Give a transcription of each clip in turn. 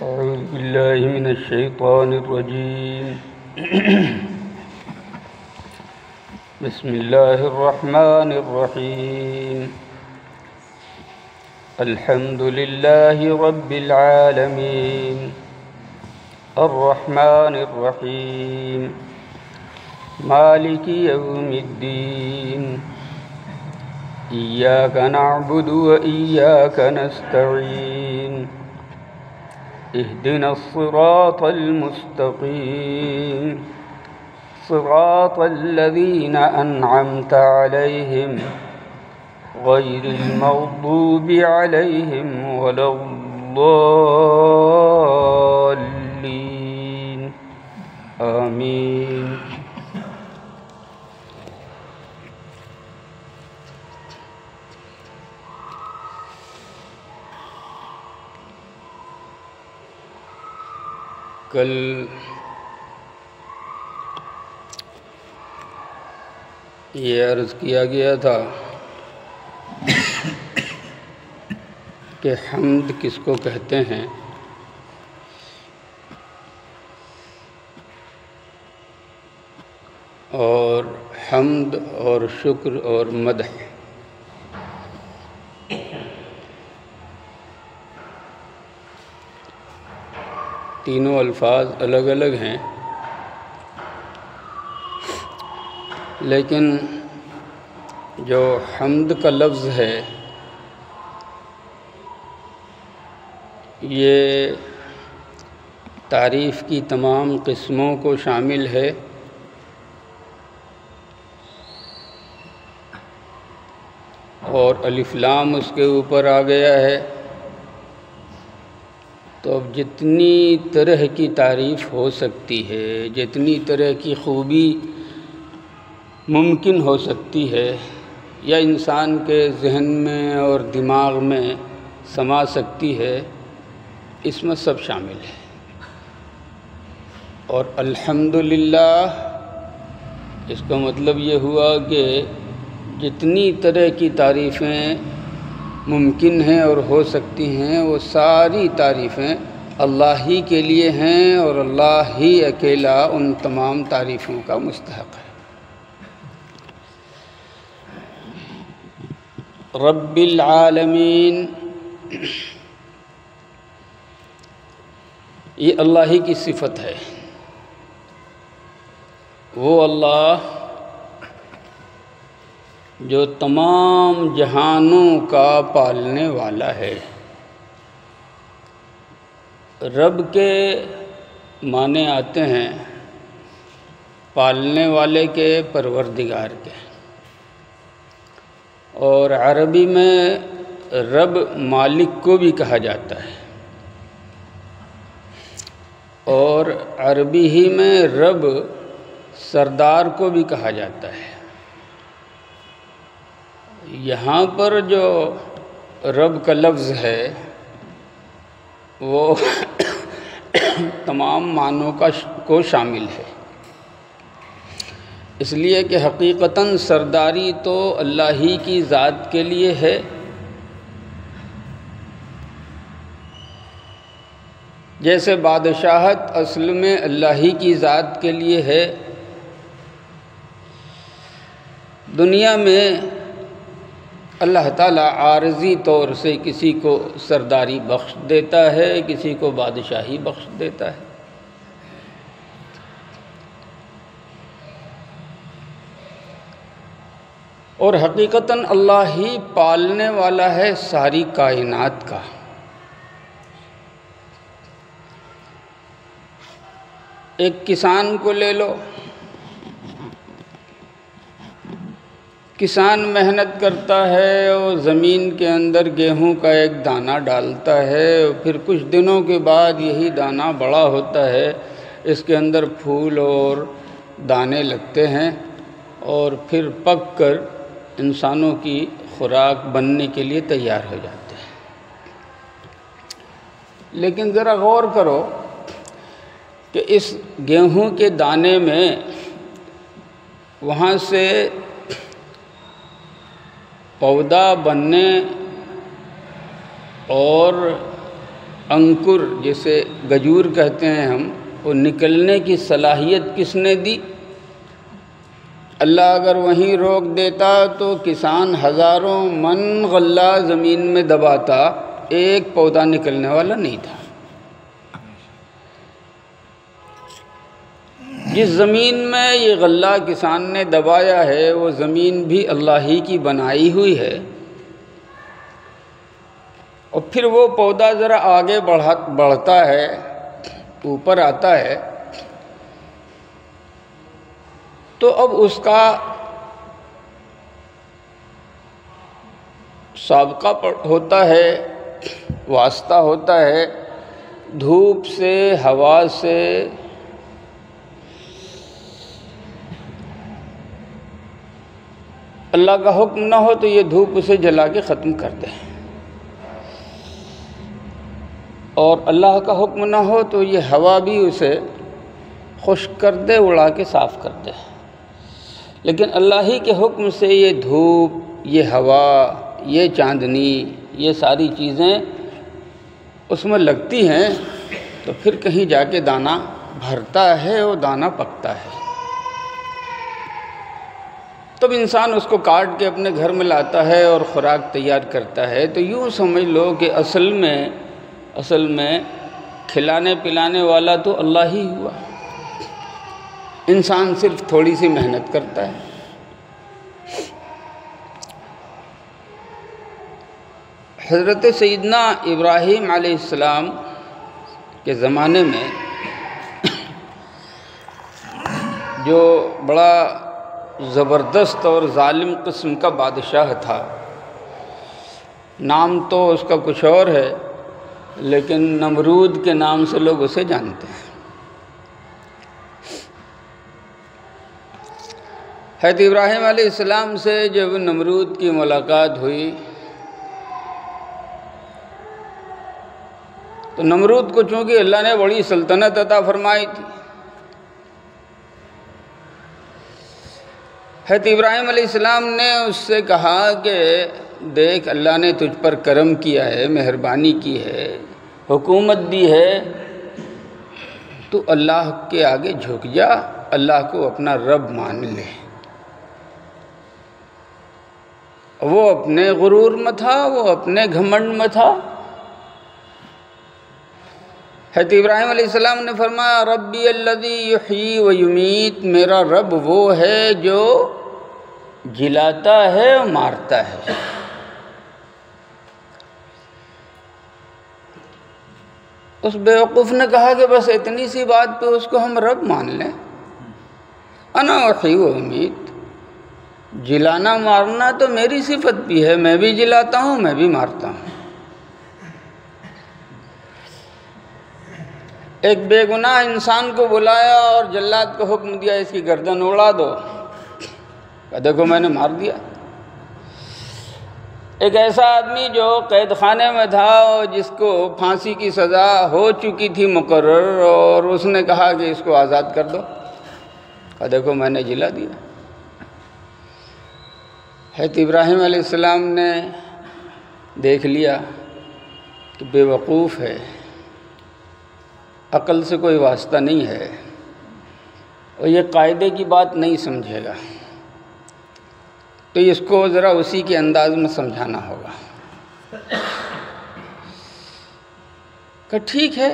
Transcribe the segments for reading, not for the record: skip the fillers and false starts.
أعوذ بالله من الشيطان الرجيم بسم الله الرحمن الرحيم الحمد لله رب العالمين الرحمن الرحيم مالك يوم الدين إياك نعبد وإياك نستعين اهدنا الصراط المستقيم صراط الذين أنعمت عليهم غير المغضوب عليهم ولا الضالين آمين. کل یہ عرض کیا گیا تھا کہ حمد کس کو کہتے ہیں، اور حمد اور شکر اور مدح تینوں الفاظ الگ الگ ہیں، لیکن جو حمد کا لفظ ہے یہ تعریف کی تمام قسموں کو شامل ہے، اور الف لام اس کے اوپر آ گیا ہے، تو اب جتنی طرح کی تعریف ہو سکتی ہے، جتنی طرح کی خوبی ممکن ہو سکتی ہے یا انسان کے ذہن میں اور دماغ میں سما سکتی ہے، اس میں سب شامل ہے. اور الحمدللہ اس کا مطلب یہ ہوا کہ جتنی طرح کی تعریفیں ممکن ہیں اور ہو سکتی ہیں وہ ساری تعریفیں اللہ ہی کے لیے ہیں، اور اللہ ہی اکیلا ان تمام تعریفوں کا مستحق ہے. رب العالمین، یہ اللہ ہی کی صفت ہے. وہ اللہ جو تمام جہانوں کا پالنے والا ہے. رب کے معنی آتے ہیں پالنے والے کے، پروردگار کے، اور عربی میں رب مالک کو بھی کہا جاتا ہے، اور عربی ہی میں رب سردار کو بھی کہا جاتا ہے. یہاں پر جو رب کا لفظ ہے وہ تمام معنوں کو شامل ہے، اس لیے کہ حقیقتاً سرداری تو اللہ ہی کی ذات کے لیے ہے، جیسے بادشاہت اصل میں اللہ ہی کی ذات کے لیے ہے. دنیا میں اللہ تعالیٰ عارضی طور سے کسی کو سرداری بخش دیتا ہے، کسی کو بادشاہی بخش دیتا ہے. اور حقیقتاً اللہ ہی پالنے والا ہے ساری کائنات کا. ایک کسان کو لے لو، کسان محنت کرتا ہے اور زمین کے اندر گیہوں کا ایک دانہ ڈالتا ہے، اور پھر کچھ دنوں کے بعد یہی دانہ بڑا ہوتا ہے، اس کے اندر پھول اور دانے لگتے ہیں، اور پھر پک کر انسانوں کی خوراک بننے کے لیے تیار ہو جاتے ہیں. لیکن ذرا غور کرو کہ اس گیہوں کے دانے میں وہاں سے پودا بننے اور انکر جسے گجور کہتے ہیں ہم، وہ نکلنے کی صلاحیت کس نے دی؟ اللہ اگر وہیں روک دیتا تو کسان ہزاروں من غلہ زمین میں دباتا، ایک پودا نکلنے والا نہیں تھا۔ جس زمین میں یہ غلہ کسان نے دبایا ہے وہ زمین بھی اللہ ہی کی بنائی ہوئی ہے، اور پھر وہ پودا ذرا آگے بڑھتا ہے، اوپر آتا ہے، تو اب اس کا سابقہ ہوتا ہے، واسطہ ہوتا ہے، دھوپ سے، ہوا سے، اللہ کا حکم نہ ہو تو یہ دھوپ اسے جلا کے ختم کر دے، اور اللہ کا حکم نہ ہو تو یہ ہوا بھی اسے خشک کر دے، اڑا کے صاف کر دے۔ لیکن اللہ ہی کے حکم سے یہ دھوپ، یہ ہوا، یہ چاندنی، یہ ساری چیزیں اس میں لگتی ہیں، تو پھر کہیں جا کے دانہ بھرتا ہے اور دانہ پکتا ہے۔ تب انسان اس کو کاٹ کے اپنے گھر میں لاتا ہے اور خوراک تیار کرتا ہے۔ تو یوں سمجھ لو کہ اصل میں کھلانے پلانے والا تو اللہ ہی ہوا، انسان صرف تھوڑی سی محنت کرتا ہے۔ حضرت سیدنا ابراہیم علیہ السلام کے زمانے میں جو بڑا زبردست اور ظالم قسم کا بادشاہ تھا، نام تو اس کا کچھ اور ہے لیکن نمرود کے نام سے لوگ اسے جانتے ہیں۔ حضرت ابراہیم علیہ السلام سے جب نمرود کی ملاقات ہوئی تو نمرود کو چونکہ اللہ نے بڑی سلطنت عطا فرمائی تھی، حضرت ابراہیم علیہ السلام نے اس سے کہا کہ دیکھ، اللہ نے تجھ پر کرم کیا ہے، مہربانی کی ہے، حکومت دی ہے، تو اللہ کے آگے جھک جا، اللہ کو اپنا رب مان لے۔ وہ اپنے غرور میں تھا، وہ اپنے گھمنڈ میں تھا۔ حضرت ابراہیم علیہ السلام نے فرمایا ربی الذی یحیی و یمیت، میرا رب وہ ہے جو جلاتا ہے اور مارتا ہے۔ اس بیوقوف نے کہا کہ بس اتنی سی بات پہ اس کو ہم رب مان لیں؟ انا احیی و امیت، جلانا مارنا تو میری صفت بھی ہے، میں بھی جلاتا ہوں، میں بھی مارتا ہوں۔ ایک بے گناہ انسان کو بلایا اور جلاد کو حکم دیا اس کی گردن اڑا دو، کہ دیکھو میں نے مار دیا۔ ایک ایسا آدمی جو قید خانے میں تھا اور جس کو پھانسی کی سزا ہو چکی تھی مقرر، اور اس نے کہا کہ اس کو آزاد کر دو، کہ دیکھو میں نے جلا دیا۔ حضرت ابراہیم علیہ السلام نے دیکھ لیا کہ بے وقوف ہے، عقل سے کوئی واسطہ نہیں ہے، اور یہ قاعدے کی بات نہیں سمجھے گا، تو اس کو ذرا اسی کے انداز میں سمجھانا ہوگا کہ ٹھیک ہے،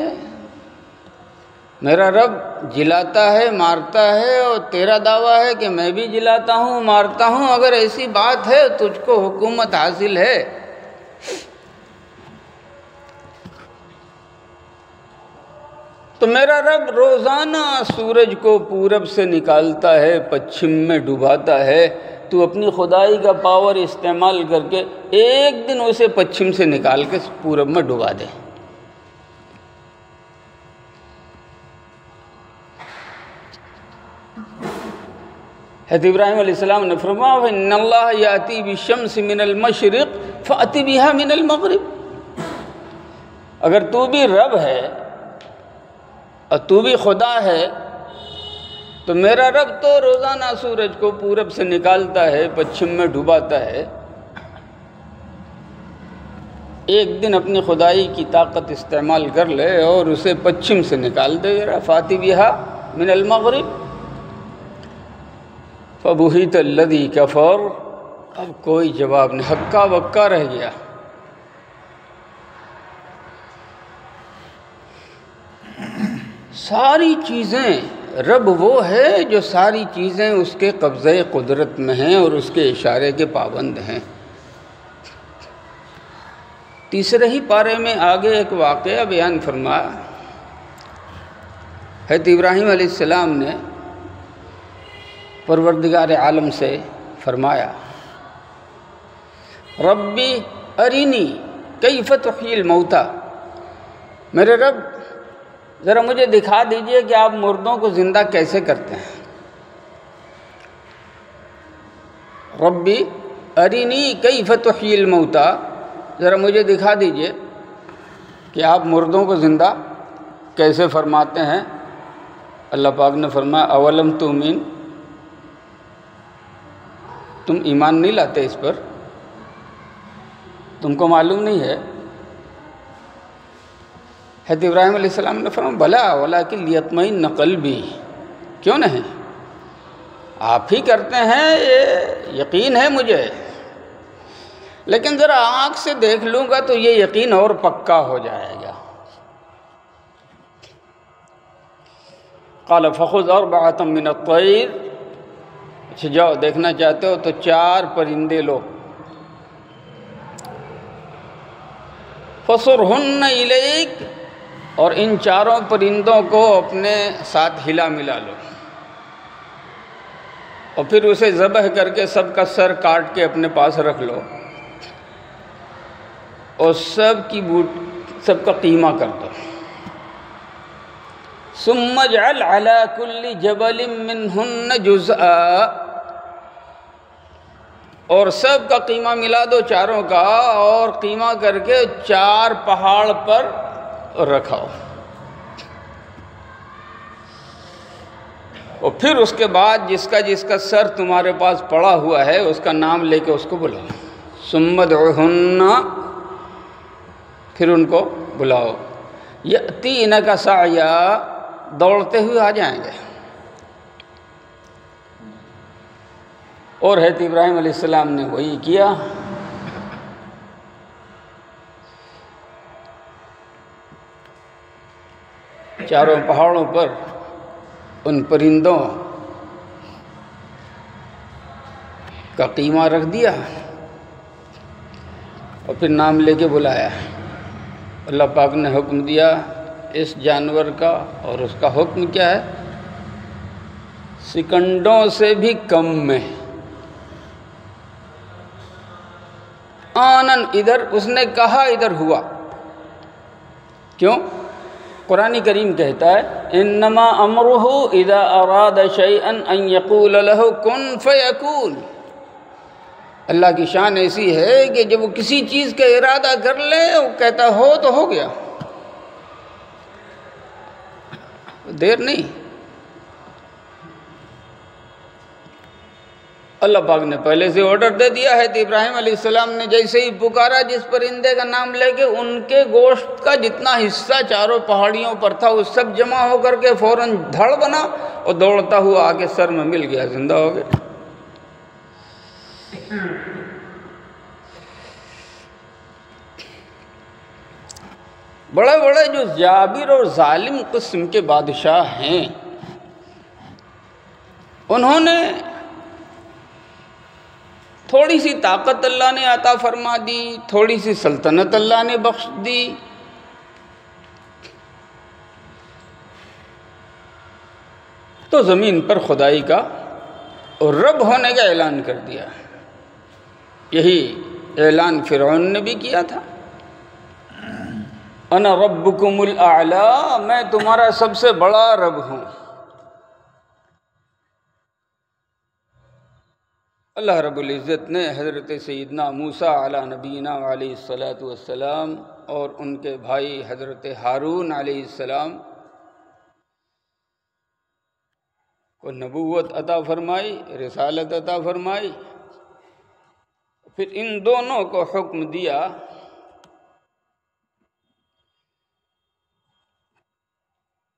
میرا رب جلاتا ہے، مارتا ہے، اور تیرا دعویٰ ہے کہ میں بھی جلاتا ہوں، مارتا ہوں۔ اگر ایسی بات ہے، تجھ کو حکومت حاصل ہے، تو میرا رب روزانہ سورج کو پورب سے نکالتا ہے، پچھم میں ڈوباتا ہے، تو اپنی خدائی کا پاور استعمال کر کے ایک دن اسے پچھم سے نکال کے پورب میں ڈبا دے۔ حضرت ابراہیم علیہ السلام نے فرمایا ان اللہ یاتی بالشمس من المشرق فأتی بها من المغرب، اگر تو بھی رب ہے اور تو بھی خدا ہے تو میرا رب تو روزانہ سورج کو پورب سے نکالتا ہے، پچھم میں ڈباتا ہے، ایک دن اپنی خدائی کی طاقت استعمال کر لے اور اسے پچھم سے نکال دے ذرا، فاتی بہا من المغرب فبہت الذی کفر، اب کوئی جواب نہیں، ہکا بکا رہ گیا۔ ساری چیزیں، رب وہ ہے جو ساری چیزیں اس کے قبضہ قدرت میں ہیں اور اس کے اشارے کے پابند ہیں۔ تیسرے ہی پارے میں آگے ایک واقعہ بیان فرمایا، حضرت ابراہیم علیہ السلام نے پروردگار عالم سے فرمایا، ربی ارینی کیف تحیی الموتیٰ، میرے رب ذرا مجھے دکھا دیجئے کہ آپ مردوں کو زندہ کیسے کرتے ہیں۔ ربی ارینی کیف تحیی الموتیٰ، ذرا مجھے دکھا دیجئے کہ آپ مردوں کو زندہ کیسے فرماتے ہیں۔ اللہ پاک نے فرمایا اولم تؤمن، تم ایمان نہیں لاتے اس پر، تم کو معلوم نہیں ہے؟ حضرت ابراہیم علیہ السلام نے فرمایا بلا ولکن لیطمئن قلبی، کیوں نہیں، آپ ہی کرتے ہیں، یہ یقین ہے مجھے، لیکن ذرا آنکھ سے دیکھ لوں گا تو یہ یقین اور پکا ہو جائے گا۔ قال فخذ أربعة من الطير، اچھا جاؤ دیکھنا چاہتے ہو تو 4 پرندے لو، فصرهن إليك، اور ان 4 پرندوں کو اپنے ساتھ ہلا ملا لو، اور پھر اسے ذبح کر کے سب کا سر کاٹ کے اپنے پاس رکھ لو، اور سب کا قیمہ کر دو، ثم اجعل على كل جبل منهن جزءا، اور سب کا قیمہ ملا دو 4 کا، اور قیمہ کر کے 4 پہاڑ پر رکھاؤ، اور پھر اس کے بعد جس کا سر تمہارے پاس پڑا ہوا ہے اس کا نام لے کے اس کو بلاؤ، ثم ادعوهن، پھر ان کو بلاؤ، یأتینک سعیا، دوڑتے ہوئے آ جائیں گے۔ اور حضرت ابراہیم علیہ السلام نے وہی کیا۔ چاروں پہاڑوں پر ان پرندوں کا قیمہ رکھ دیا اور پھر نام لے کے بلایا۔ اللہ پاک نے حکم دیا اس جانور کا، اور اس کا حکم کیا ہے؟ سیکنڈوں سے بھی کم میں، آنن، ادھر اس نے کہا ادھر ہوا۔ کیوں؟ قرآن کریم کہتا ہے انما امرہ اذا اراد شیئا ان یقول له کن فیکون، اللہ کی شان ایسی ہے کہ جب وہ کسی چیز کا ارادہ کر لے وہ کہتا ہو تو ہو گیا، دیر نہیں۔ اللہ پاک نے پہلے سے آرڈر دے دیا ہے، تو ابراہیم علیہ السلام نے جیسے ہی پکارا جس پرندے کا نام لے کے، ان کے گوشت کا جتنا حصہ 4 پہاڑیوں پر تھا وہ سب جمع ہو کر کے فوراً دھڑ بنا اور دوڑتا ہوا آگے سر میں مل گیا، زندہ ہو گیا۔ بڑے بڑے جو جابر اور ظالم قسم کے بادشاہ ہیں، انہوں نے تھوڑی سی طاقت اللہ نے عطا فرما دی، تھوڑی سی سلطنت اللہ نے بخش دی، تو زمین پر خدائی کا اور رب ہونے کا اعلان کر دیا۔ یہی اعلان فرعون نے بھی کیا تھا، انا ربکم الاعلی، میں تمہارا سب سے بڑا رب ہوں۔ اللہ رب العزت نے حضرت سیدنا موسیٰ علیہ نبینا علیہ السلام اور ان کے بھائی حضرت ہارون علیہ السلام کو نبوت عطا فرمائی، رسالت عطا فرمائی، پھر ان دونوں کو حکم دیا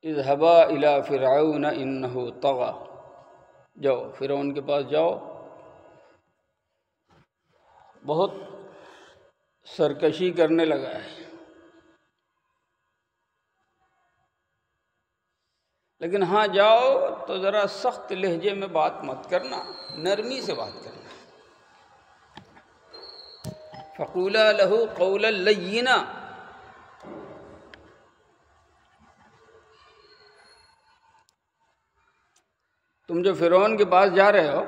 اذهبا الى فرعون انه طغى، جاؤ فرعون کے پاس جاؤ، بہت سرکشی کرنے لگا ہے۔ لیکن ہاں جاؤ تو ذرا سخت لہجے میں بات مت کرنا، نرمی سے بات کرنا۔ فقولا له قولا لینا، تم جو فرعون کے پاس جا رہے ہو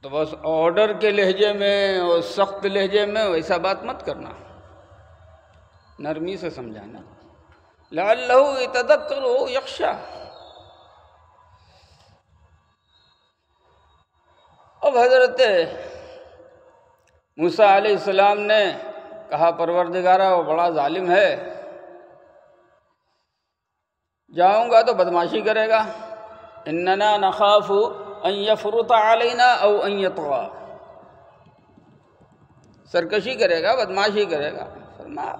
تو بس آرڈر کے لہجے میں اور سخت لہجے میں ویسا بات مت کرنا، نرمی سے سمجھانا۔ لعلہ یتذکر او یخشی، اب حضرت موسیٰ علیہ السلام نے کہا پروردگارا وہ بڑا ظالم ہے، جاؤں گا تو بدماشی کرے گا، اننا نخاف ان یفرط علینا او ان یطغی، سرکشی کرے گا، بدماشی کرے گا۔ فرمایا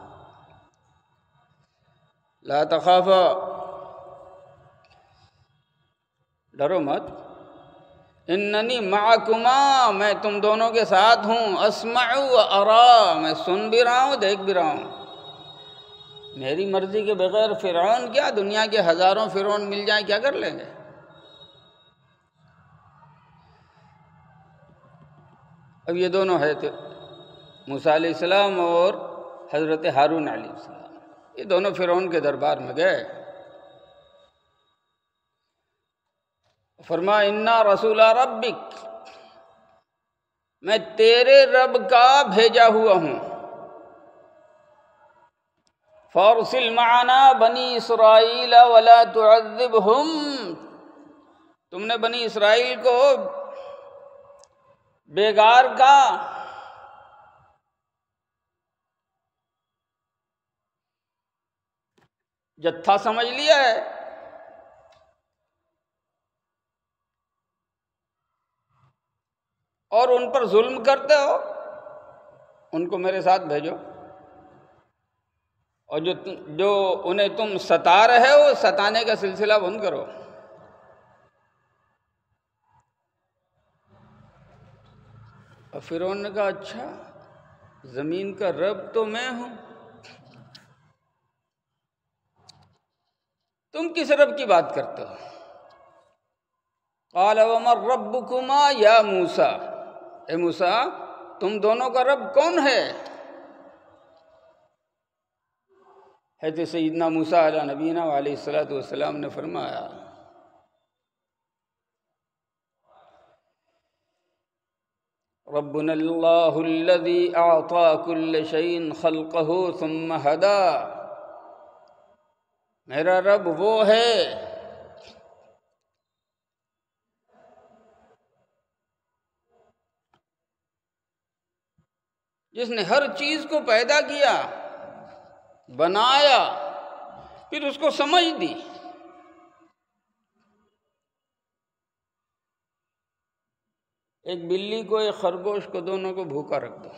لا تخافا، ڈرو مت، اننی معکما، میں تم دونوں کے ساتھ ہوں، اسمع و ارا، میں سن بھی رہا ہوں دیکھ بھی رہا ہوں۔ میری مرضی کے بغیر فرعون کیا، دنیا کے ہزاروں فرعون مل جائیں کیا کر لیں گے؟ اب یہ دونوں ہے تھے موسیٰ علیہ السلام اور حضرت ہارون علیہ السلام، یہ دونوں فرعون کے دربار میں گئے، فرمایا انا رسول ربک، میں تیرے رب کا بھیجا ہوا ہوں، فارسل معنا بنی اسرائیل ولا تعذبہم، تم نے بنی اسرائیل کو بیگار کا جتھا سمجھ لیا ہے، اور ان پر ظلم کرتے ہو، ان کو میرے ساتھ بھیجو، اور جو انہیں تم ستا رہے ہو ستانے کا سلسلہ بند کرو۔ اور فرعون نے کہا اچھا زمین کا رب تو میں ہوں، تم کس رب کی بات کرتے ہو؟ قال ومن ربکما یا موسیٰ، اے موسیٰ تم دونوں کا رب کون ہے؟ حضرت سیدنا موسیٰ علیہ نبینا علیہ الصلوۃ والسلام نے فرمایا ربنا اللہ الذی اعطى كل شیء خلقہ ثم ہدی، میرا رب وہ ہے جس نے ہر چیز کو پیدا کیا، بنایا، پھر اس کو سمجھ دی۔ ایک بلی کو ایک خرگوش کو دونوں کو بھوکا رکھ دو،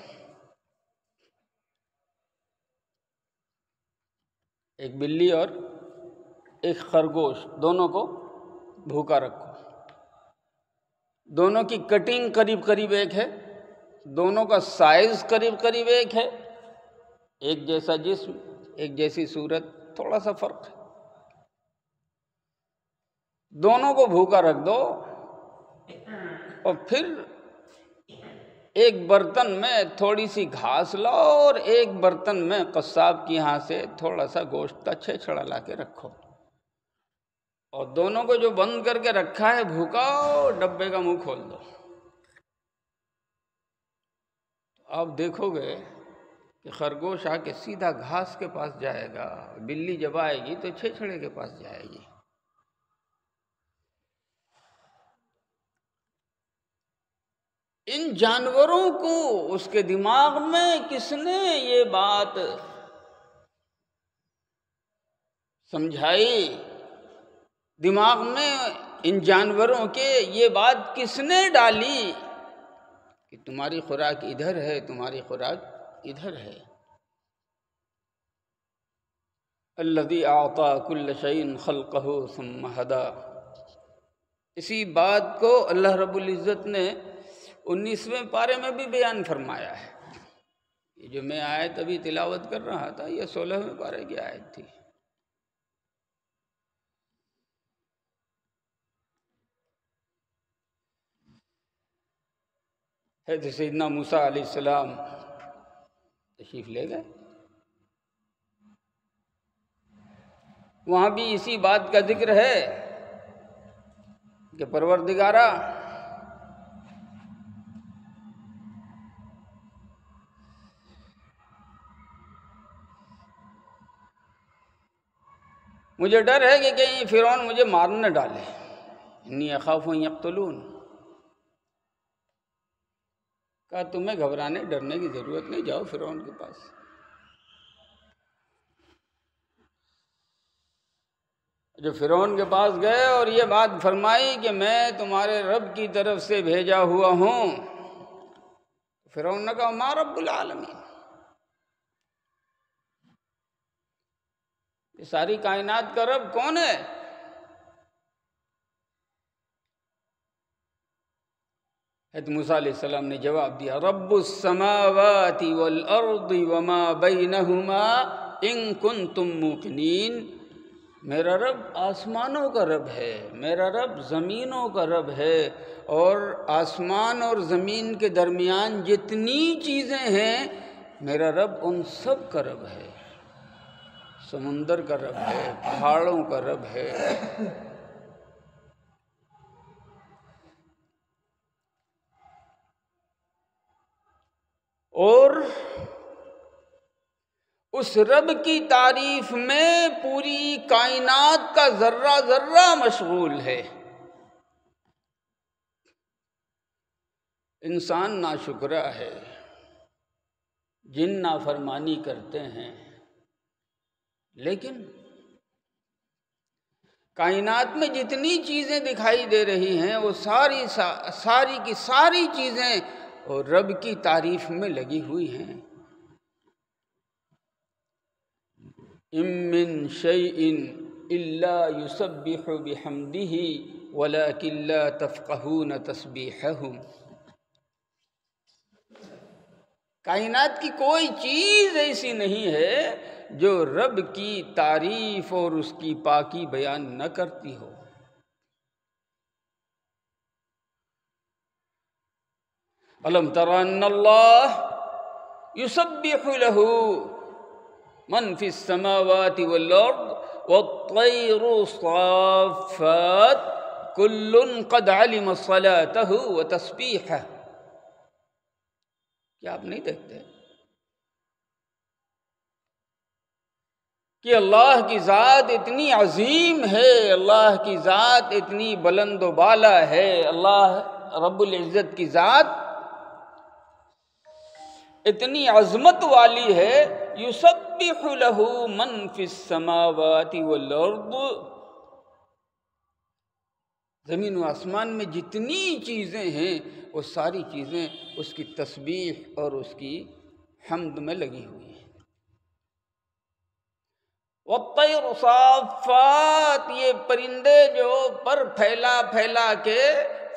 ایک بلی اور ایک خرگوش دونوں کو بھوکا رکھو، دونوں کی کٹنگ قریب قریب ایک ہے، دونوں کا سائز قریب قریب ایک ہے، ایک جیسا جسم، ایک جیسی صورت، تھوڑا سا فرق ہے، دونوں کو بھوکا رکھ دو، اور پھر ایک برتن میں تھوڑی سی گھاس لاؤ اور ایک برتن میں قصاب کی یہاں سے تھوڑا سا گوشت کا چھیچڑا لا کے رکھو، اور دونوں کو جو بند کر کے رکھا ہے بھوکا، ڈبے کا منہ کھول دو، آپ دیکھو گے کہ خرگوش آ کے سیدھا گھاس کے پاس جائے گا، بلی جب آئے گی تو چھیچڑے کے پاس جائے گی۔ ان جانوروں کو اس کے دماغ میں کس نے یہ بات سمجھائی، دماغ میں ان جانوروں کے یہ بات کس نے ڈالی کہ تمہاری خوراک ادھر ہے، تمہاری خوراک ادھر ہے؟ الذی اعطى كل شيء خلقه ثم هدى۔ اسی بات کو اللہ رب العزت نے 19ویں پارے میں بھی بیان فرمایا ہے۔ یہ جو میں آیت ابھی تلاوت کر رہا تھا یہ 16ویں پارے کی آیت تھی۔ حضرت سیدنا موسیٰ علیہ السلام تشریف لے گئے، وہاں بھی اسی بات کا ذکر ہے کہ پروردگارا مجھے ڈر ہے کہ کہیں فرعون مجھے مار نہ ڈالے، انی اخاف ان یقتلون۔ کہا تمہیں گھبرانے ڈرنے کی ضرورت نہیں، جاؤ فرعون کے پاس۔ جو فرعون کے پاس گئے اور یہ بات فرمائی کہ میں تمہارے رب کی طرف سے بھیجا ہوا ہوں، فرعون نے کہا ما رب العالمین، یہ ساری کائنات کا رب کون ہے؟ حضرت موسیٰ علیہ السلام نے جواب دیا رب السماوات والارض وما بینہما ان کنتم موقنین، میرا رب آسمانوں کا رب ہے، میرا رب زمینوں کا رب ہے، اور آسمان اور زمین کے درمیان جتنی چیزیں ہیں میرا رب ان سب کا رب ہے، سمندر کا رب ہے، پہاڑوں کا رب ہے۔ اور اس رب کی تعریف میں پوری کائنات کا ذرہ ذرہ مشغول ہے۔ انسان ناشکرا ہے، جن نافرمانی کرتے ہیں، لیکن کائنات میں جتنی چیزیں دکھائی دے رہی ہیں وہ ساری کی ساری چیزیں اور رب کی تعریف میں لگی ہوئی ہیں۔ ان من شیء الا یسبح بحمدہ ولکن لا تفقہون تسبیحہم۔ کائنات کی کوئی چیز ایسی نہیں ہے جو رب کی تعریف اور اس کی پاکی بیان نہ کرتی ہو۔ الم تر ان اللہ یسبح لہ من فی السماوات والارض والطیر صافات کل قد علم صلاتہ وتسبیحہ۔ کیا آپ نہیں دیکھتے کہ اللہ کی ذات اتنی عظیم ہے، اللہ کی ذات اتنی بلند و بالا ہے، اللہ رب العزت کی ذات اتنی عظمت والی ہے، یسبح لہ من فی السماوات والارض، زمین و آسمان میں جتنی چیزیں ہیں وہ ساری چیزیں اس کی تسبیح اور اس کی حمد میں لگی ہوئی ہیں۔ والطیر صافات، یہ پرندے جو پر پھیلا پھیلا کے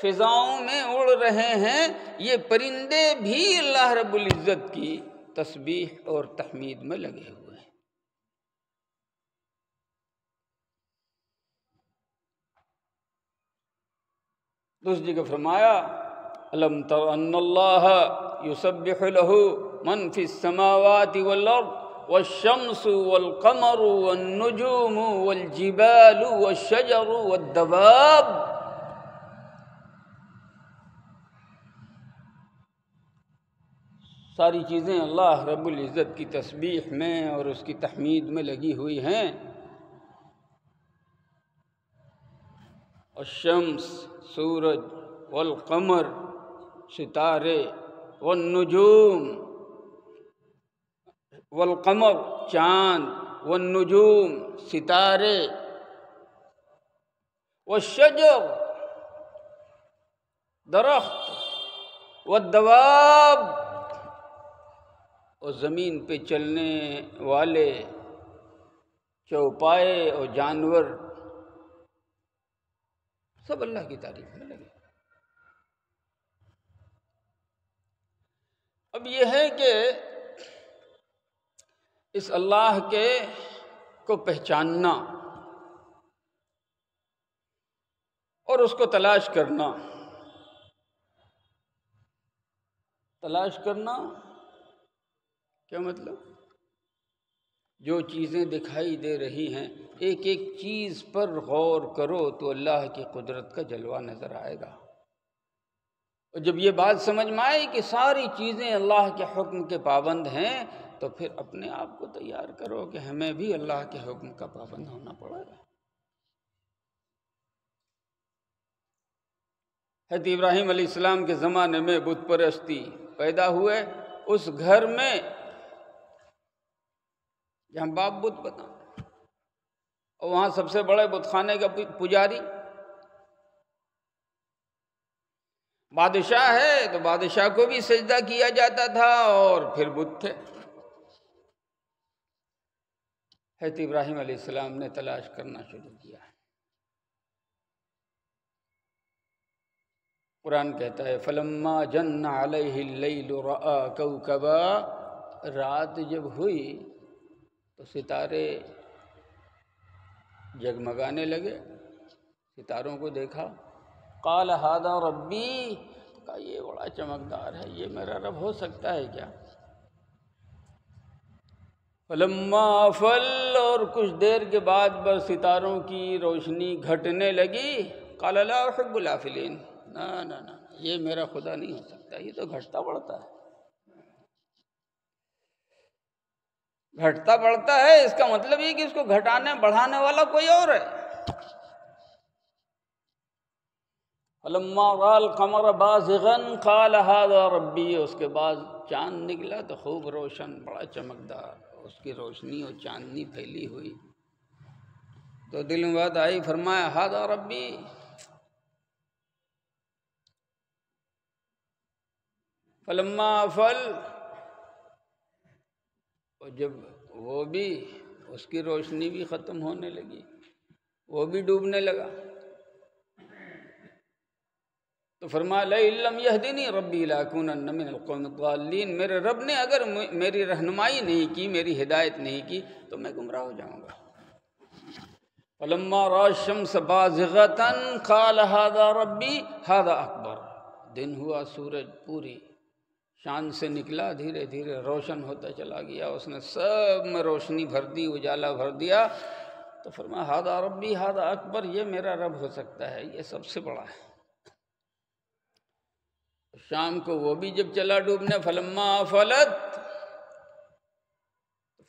فضاؤں میں اڑ رہے ہیں، یہ پرندے بھی اللہ رب العزت کی تسبیح اور تحمید میں لگے ہوئے ہیں۔ دوسری جگہ فرمایا الم تر ان اللہ یسبح لہ من فی السماوات والارض والشمس والقمر والنجوم والجبال والشجر والدواب۔ ساری چیزیں اللہ رب العزت کی تسبیح میں اور اس کی تحمید میں لگی ہوئی ہیں۔ الشمس سورج، والقمر ستارے، والنجوم والقمر چاند، والنجوم ستارے، والشجر درخت، والدواب اور زمین پہ چلنے والے چوپائے اور جانور سب اللہ کی تعریف میں لگے۔ اب یہ ہے کہ اس اللہ کے کو پہچاننا اور اس کو تلاش کرنا کیا مطلب؟ جو چیزیں دکھائی دے رہی ہیں ایک ایک چیز پر غور کرو تو اللہ کی قدرت کا جلوہ نظر آئے گا، اور جب یہ بات سمجھ میں آئی کہ ساری چیزیں اللہ کے حکم کے پابند ہیں تو پھر اپنے آپ کو تیار کرو کہ ہمیں بھی اللہ کے حکم کا پابند ہونا پڑے گا۔ حضرت ابراہیم علیہ السلام کے زمانے میں بت پرستی پیدا ہوئے، اس گھر میں جہاں باپ بت بنا اور وہاں سب سے بڑے بت خانے کا پجاری بادشاہ ہے، تو بادشاہ کو بھی سجدہ کیا جاتا تھا اور پھر بت تھے۔ حضرت ابراہیم علیہ السلام نے تلاش کرنا شروع کیا۔ قرآن کہتا ہے فَلَمَّا جَنَّ عَلَيْهِ اللَّيْلُ رَأَىٰ كَوْكَبًا، رات جب ہوئی تو ستارے جگمگانے لگے، ستاروں کو دیکھا، قال هذا ربی، کہا یہ بڑا چمکدار ہے، یہ میرا رب ہو سکتا ہے کیا؟ فلما افل، اور کچھ دیر کے بعد بس ستاروں کی روشنی گھٹنے لگی، قال لا احب الافلین، نہ یہ میرا خدا نہیں ہو سکتا، یہ تو گھٹتا بڑھتا ہے، اس کا مطلب یہ کہ اس کو گھٹانے بڑھانے والا کوئی اور ہے۔ فلما رأى القمر بازغا قال هذا ربی، اس کے بعد چاند نکلا تو خوب روشن، بڑا چمکدار، اس کی روشنی اور چاندنی پھیلی ہوئی، تو دل میں بات آئی، فرمایا هذا ربی۔ فلما افل، اور جب وہ بھی اس کی روشنی بھی ختم ہونے لگی، وہ بھی ڈوبنے لگا، تو فرمایا لئن لم یہدنی ربی لأکونن من القوم الضالین، میرے رب نے اگر میری رہنمائی نہیں کی، میری ہدایت نہیں کی تو میں گمراہ ہو جاؤں گا۔ فلما رأى الشمس بازغة قال هذا ربی هذا اکبر، دن ہوا، سورج پوری شان سے نکلا، دھیرے دھیرے روشن ہوتا چلا گیا، اس نے سب میں روشنی بھر دی، اجالا بھر دیا، تو فرمایا هذا ربی هذا اکبر، یہ میرا رب ہو سکتا ہے، یہ سب سے بڑا ہے۔ شام کو وہ بھی جب چلا ڈوبنے، فلما افلت،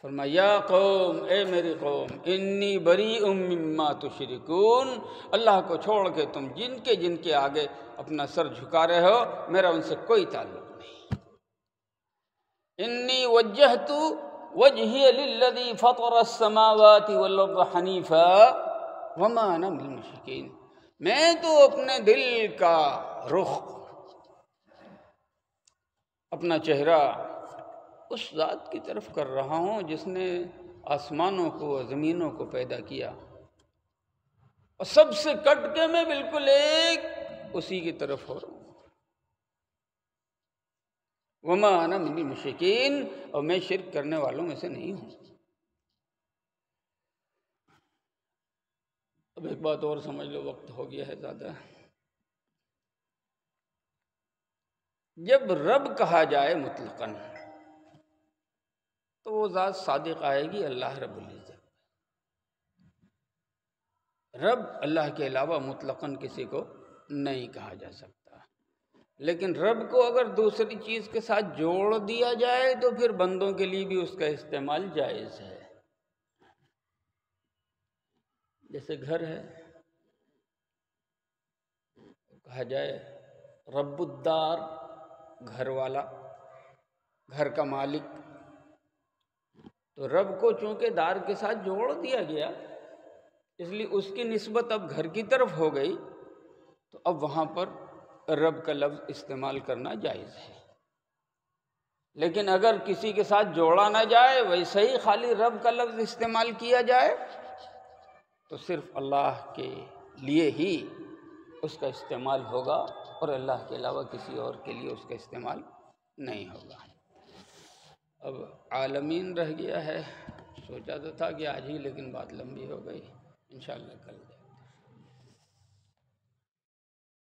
فرمایا یا قوم، اے میری قوم، انی بریء مما تشرکون، اللہ کو چھوڑ کے تم جن کے آگے اپنا سر جھکا رہے ہو، میرا ان سے کوئی تعلق نہیں۔ انی وجہت وجہی للذی فطر السماوات والارض حنیفا وما انا من المشرکین، میں تو اپنے دل کا رخ، اپنا چہرہ اس ذات کی طرف کر رہا ہوں جس نے آسمانوں کو اور زمینوں کو پیدا کیا، اور سب سے کٹ کے میں بالکل ایک اسی کی طرف ہو رہا ہوں۔ وما انا من المشرکین، اور میں شرک کرنے والوں میں سے نہیں ہوں۔ اب ایک بات اور سمجھ لو، وقت ہو گیا ہے زیادہ۔ جب رب کہا جائے مطلقاً تو وہ ذات صادق آئے گی، اللہ رب العزت۔ رب، اللہ کے علاوہ مطلقاً کسی کو نہیں کہا جا سکتا، لیکن رب کو اگر دوسری چیز کے ساتھ جوڑ دیا جائے تو پھر بندوں کے لیے بھی اس کا استعمال جائز ہے۔ جیسے گھر ہے، کہا جائے رب الدار، گھر والا، گھر کا مالک، تو رب کو چونکہ دار کے ساتھ جوڑ دیا گیا، اس لیے اس کی نسبت اب گھر کی طرف ہو گئی، تو اب وہاں پر رب کا لفظ استعمال کرنا جائز ہے۔ لیکن اگر کسی کے ساتھ جوڑا نہ جائے، ویسے ہی خالی رب کا لفظ استعمال کیا جائے، تو صرف اللہ کے لیے ہی اس کا استعمال ہوگا اور اللہ کے علاوہ کسی اور کے لیے اس کا استعمال نہیں ہوگا۔ اب عالمین رہ گیا ہے، سوچا تو تھا کہ آج ہی، لیکن بات لمبی ہو گئی، انشاءاللہ کل جائے۔